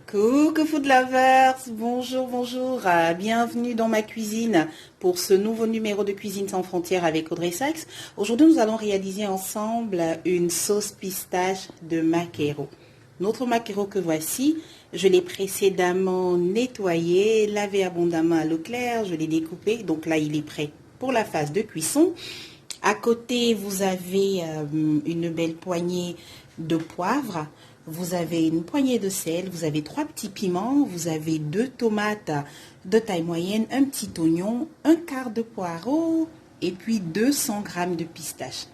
Coucou food lovers, bonjour, bienvenue dans ma cuisine pour ce nouveau numéro de Cuisine sans frontières avec Audrey Sachs. Aujourd'hui, nous allons réaliser ensemble une sauce pistache de maquereau. Notre maquereau que voici, je l'ai précédemment nettoyé, lavé abondamment à l'eau claire, je l'ai découpé, donc là il est prêt pour la phase de cuisson. À côté, vous avez une belle poignée de poivre. Vous avez une poignée de sel, vous avez 3 petits piments, vous avez 2 tomates de taille moyenne, un petit oignon, un quart de poireau et puis 200 g de pistaches.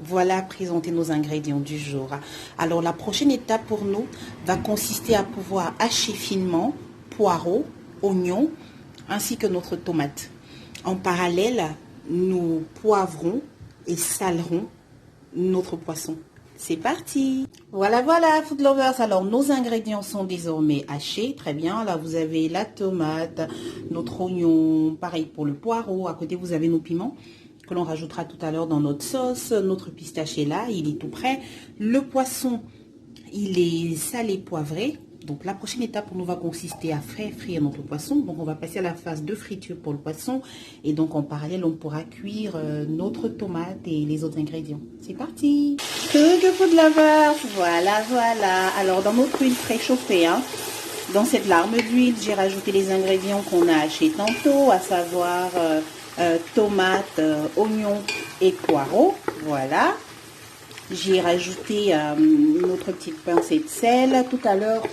Voilà présenter nos ingrédients du jour. Alors la prochaine étape pour nous va consister à pouvoir hacher finement poireau, oignon ainsi que notre tomate. En parallèle, nous poivrons et salerons notre poisson. C'est parti! Voilà, food lovers. Alors, nos ingrédients sont désormais hachés. Très bien. Là, vous avez la tomate, notre oignon, pareil pour le poireau. À côté, vous avez nos piments que l'on rajoutera tout à l'heure dans notre sauce. Notre pistache est là, il est tout prêt. Le poisson, il est salé, poivré. Donc, la prochaine étape pour nous va consister à faire frire notre poisson. Donc, on va passer à la phase de friture pour le poisson. Et donc, en parallèle, on pourra cuire notre tomate et les autres ingrédients. C'est parti! Coucou food lovers! Voilà. Alors, dans notre huile préchauffée, dans cette larme d'huile, j'ai rajouté les ingrédients qu'on a hachés tantôt, à savoir tomates, oignons et poireaux. Voilà. J'ai rajouté notre petite pincée de sel. Tout à l'heure,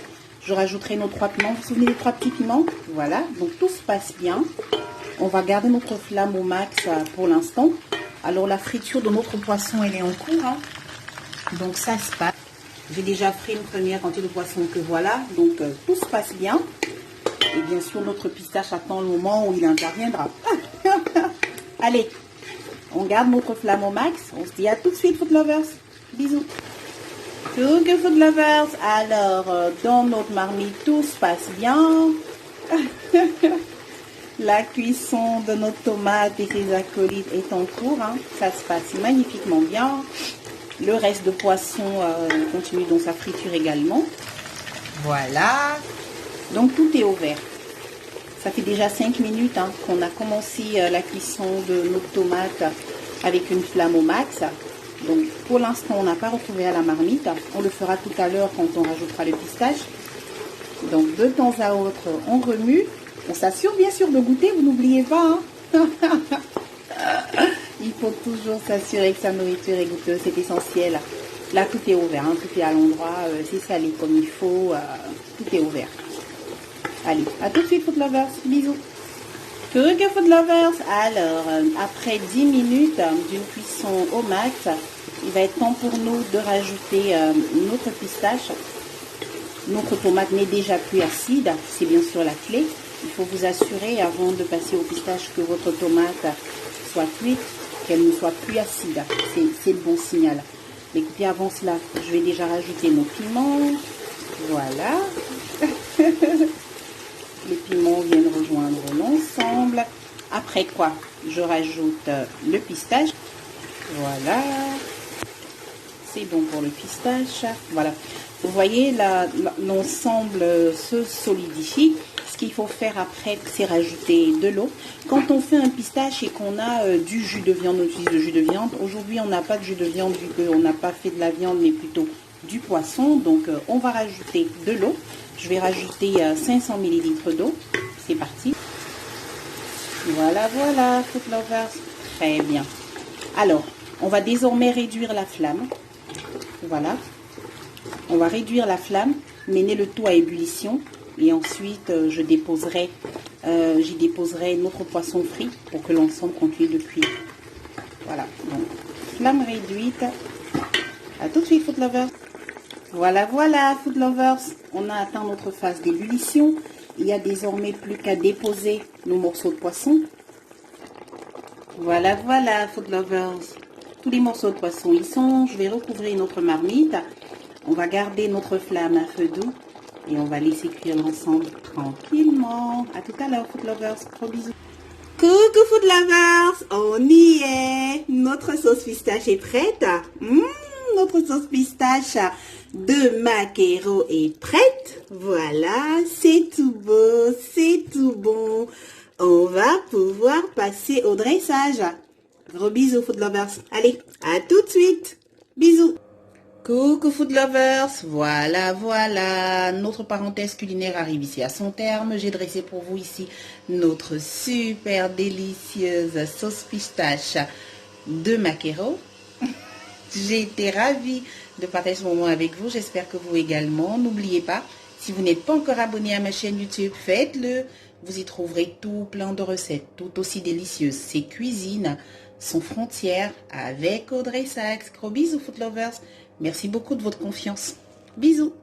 je rajouterai nos 3 piments. Vous vous souvenez des 3 petits piments? Voilà, donc tout se passe bien. On va garder notre flamme au max pour l'instant. Alors la friture de notre poisson, elle est en cours. Donc ça se passe. J'ai déjà frit une première quantité de poisson que voilà. Donc tout se passe bien. Et bien sûr, notre pistache attend le moment où il interviendra. Allez, on garde notre flamme au max. On se dit à tout de suite, food lovers. Bisous. Coucou food lovers. Alors, dans notre marmite, tout se passe bien. La cuisson de notre tomate et ses acolytes est en cours. Ça se passe magnifiquement bien. Le reste de poisson continue dans sa friture également. Voilà. Donc, tout est au vert. Ça fait déjà 5 minutes qu'on a commencé la cuisson de notre tomate avec une flamme au max. Donc, pour l'instant, on n'a pas retrouvé à la marmite. On le fera tout à l'heure quand on rajoutera le pistache. Donc, de temps à autre, on remue. On s'assure bien sûr de goûter, vous n'oubliez pas. Il faut toujours s'assurer que sa nourriture est goûteuse, c'est essentiel. Là, tout est ouvert, tout est à l'endroit, c'est salé comme il faut, tout est ouvert. Allez, à tout de suite, food lovers. Bisous. Coucou food lovers. Alors, après 10 minutes d'une cuisson au max, il va être temps pour nous de rajouter notre pistache. Notre tomate n'est déjà plus acide, c'est bien sûr la clé. Il faut vous assurer avant de passer au pistache que votre tomate soit cuite, qu'elle ne soit plus acide. C'est le bon signal. Mais écoutez, avant cela, je vais déjà rajouter nos piments. Voilà. Les piments viennent rejoindre l'ensemble. Après quoi, je rajoute le pistache. Voilà. C'est bon pour le pistache. Voilà. Vous voyez, l'ensemble se solidifie. Ce qu'il faut faire après, c'est rajouter de l'eau. Quand on fait un pistache et qu'on a du jus de viande, on utilise le jus de viande. Aujourd'hui, on n'a pas de jus de viande vu qu'on n'a pas fait de la viande, mais plutôt du poisson. Donc, on va rajouter de l'eau. Je vais rajouter 500 ml d'eau. C'est parti. Voilà, food lovers. Très bien. Alors, on va désormais réduire la flamme. Voilà. On va réduire la flamme, mener le tout à ébullition. Et ensuite, j'y déposerai notre poisson frit pour que l'ensemble continue de cuire. Voilà. Donc, flamme réduite. À tout de suite, food lovers. Voilà, food lovers. On a atteint notre phase d'ébullition. Il n'y a désormais plus qu'à déposer nos morceaux de poisson. Voilà, food lovers. Tous les morceaux de poisson y sont. Je vais recouvrir notre marmite. On va garder notre flamme à feu doux. Et on va laisser cuire l'ensemble tranquillement. À tout à l'heure, food lovers. Gros bisous. Coucou food lovers. On y est. Notre sauce pistache est prête. Notre sauce pistache de maquereau est prête. Voilà, c'est tout beau, c'est tout bon. On va pouvoir passer au dressage. Gros bisous, food lovers. Allez, à tout de suite. Bisous. Coucou food lovers, voilà, notre parenthèse culinaire arrive ici à son terme. J'ai dressé pour vous ici notre super délicieuse sauce pistache de maquereau. J'ai été ravie de partager ce moment avec vous, j'espère que vous également. N'oubliez pas, si vous n'êtes pas encore abonné à ma chaîne YouTube, faites-le. Vous y trouverez tout plein de recettes, tout aussi délicieuses. Ces cuisines sans frontières avec Audrey Sachs. Gros bisous food lovers. Merci beaucoup de votre confiance. Bisous.